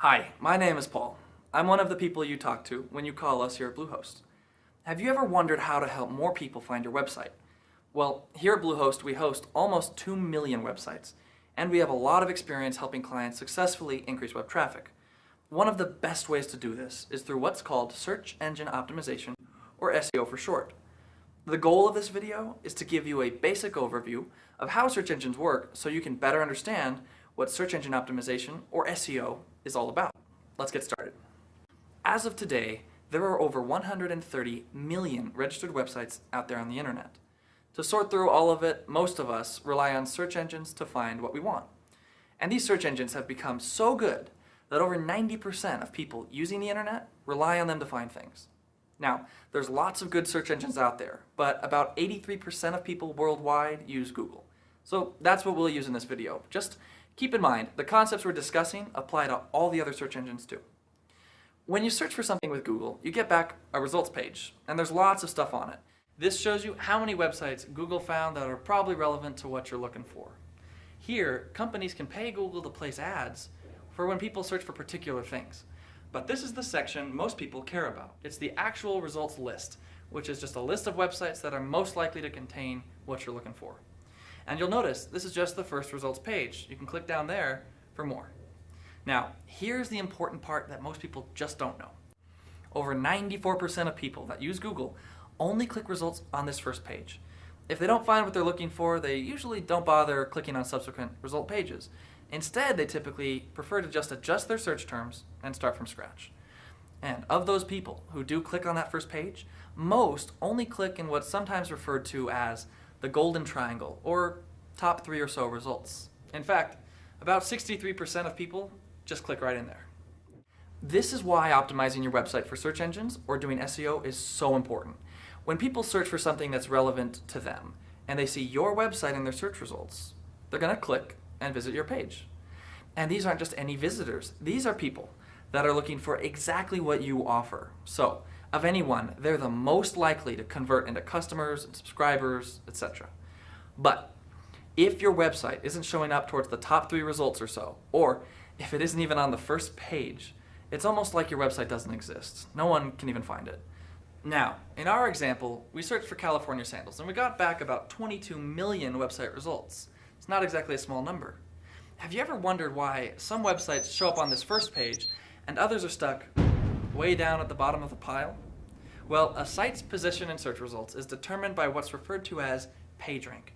Hi, my name is Paul. I'm one of the people you talk to when you call us here at Bluehost. Have you ever wondered how to help more people find your website? Well, here at Bluehost we host almost 2 million websites, and we have a lot of experience helping clients successfully increase web traffic. One of the best ways to do this is through what's called search engine optimization, or SEO for short. The goal of this video is to give you a basic overview of how search engines work so you can better understand what search engine optimization, or SEO, is all about. Let's get started. As of today, there are over 130 million registered websites out there on the internet. To sort through all of it, most of us rely on search engines to find what we want. And these search engines have become so good that over 90% of people using the internet rely on them to find things. Now, there's lots of good search engines out there, but about 83% of people worldwide use Google. So that's what we'll use in this video. Just keep in mind, the concepts we're discussing apply to all the other search engines too. When you search for something with Google, you get back a results page, and there's lots of stuff on it. This shows you how many websites Google found that are probably relevant to what you're looking for. Here, companies can pay Google to place ads for when people search for particular things. But this is the section most people care about. It's the actual results list, which is just a list of websites that are most likely to contain what you're looking for. And you'll notice this is just the first results page. You can click down there for more. Now, here's the important part that most people just don't know. Over 94% of people that use Google only click results on this first page. If they don't find what they're looking for, they usually don't bother clicking on subsequent result pages. Instead, they typically prefer to just adjust their search terms and start from scratch. And of those people who do click on that first page, most only click in what's sometimes referred to as the golden triangle, or top 3 or so results. In fact, about 63% of people just click right in there. This is why optimizing your website for search engines or doing SEO is so important. When people search for something that's relevant to them and they see your website in their search results, they're going to click and visit your page. And these aren't just any visitors. These are people that are looking for exactly what you offer. So, of anyone, they're the most likely to convert into customers and subscribers, etc. But if your website isn't showing up towards the top 3 results or so, or if it isn't even on the first page, it's almost like your website doesn't exist. No one can even find it. Now, in our example, we searched for California sandals, and we got back about 22 million website results. It's not exactly a small number. Have you ever wondered why some websites show up on this first page and others are stuck way down at the bottom of the pile? Well, a site's position in search results is determined by what's referred to as PageRank.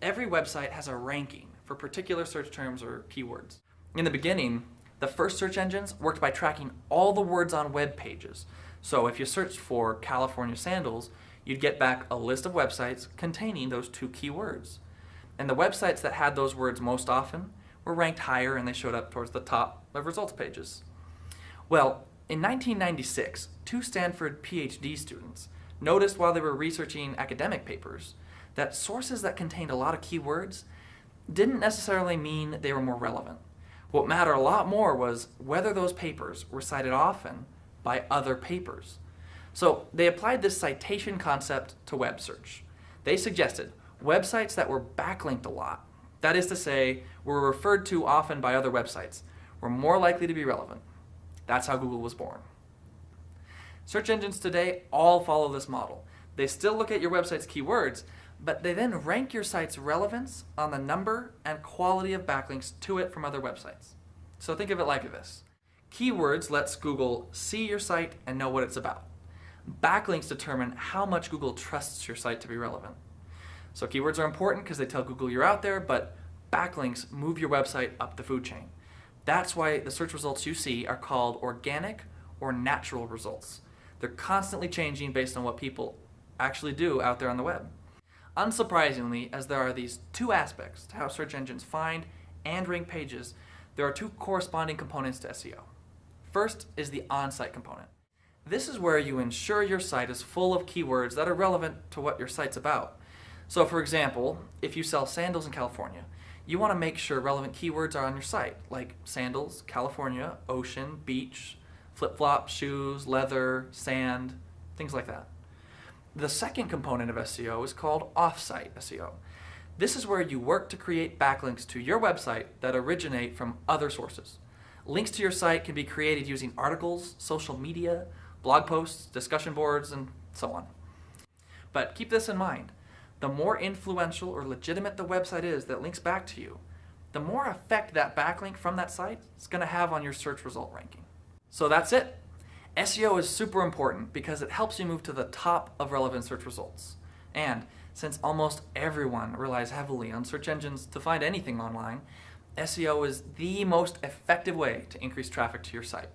Every website has a ranking for particular search terms or keywords. In the beginning, the first search engines worked by tracking all the words on web pages. So if you searched for California sandals, you'd get back a list of websites containing those 2 keywords. And the websites that had those words most often were ranked higher, and they showed up towards the top of results pages. Well, in 1996, 2 Stanford PhD students noticed while they were researching academic papers that sources that contained a lot of keywords didn't necessarily mean they were more relevant. What mattered a lot more was whether those papers were cited often by other papers. So they applied this citation concept to web search. They suggested websites that were backlinked a lot, that is to say, were referred to often by other websites, were more likely to be relevant. That's how Google was born. Search engines today all follow this model. They still look at your website's keywords, but they then rank your site's relevance on the number and quality of backlinks to it from other websites. So think of it like this. Keywords lets Google see your site and know what it's about. Backlinks determine how much Google trusts your site to be relevant. So keywords are important because they tell Google you're out there, but backlinks move your website up the food chain. That's why the search results you see are called organic or natural results. They're constantly changing based on what people actually do out there on the web. Unsurprisingly, as there are these 2 aspects to how search engines find and rank pages, there are 2 corresponding components to SEO. First is the on-site component. This is where you ensure your site is full of keywords that are relevant to what your site's about. So for example, if you sell sandals in California, you want to make sure relevant keywords are on your site, like sandals, California, ocean, beach, flip-flops, shoes, leather, sand, things like that. The second component of SEO is called off-site SEO. This is where you work to create backlinks to your website that originate from other sources. Links to your site can be created using articles, social media, blog posts, discussion boards, and so on. But keep this in mind. The more influential or legitimate the website is that links back to you, the more effect that backlink from that site is going to have on your search result ranking. So that's it. SEO is super important because it helps you move to the top of relevant search results. And since almost everyone relies heavily on search engines to find anything online, SEO is the most effective way to increase traffic to your site.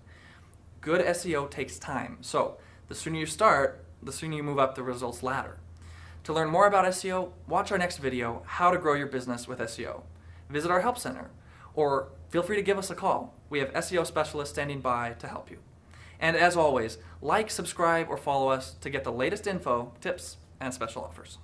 Good SEO takes time, so the sooner you start, the sooner you move up the results ladder. To learn more about SEO, watch our next video, How to Grow Your Business with SEO. Visit our Help Center, or feel free to give us a call. We have SEO specialists standing by to help you. And as always, like, subscribe, or follow us to get the latest info, tips, and special offers.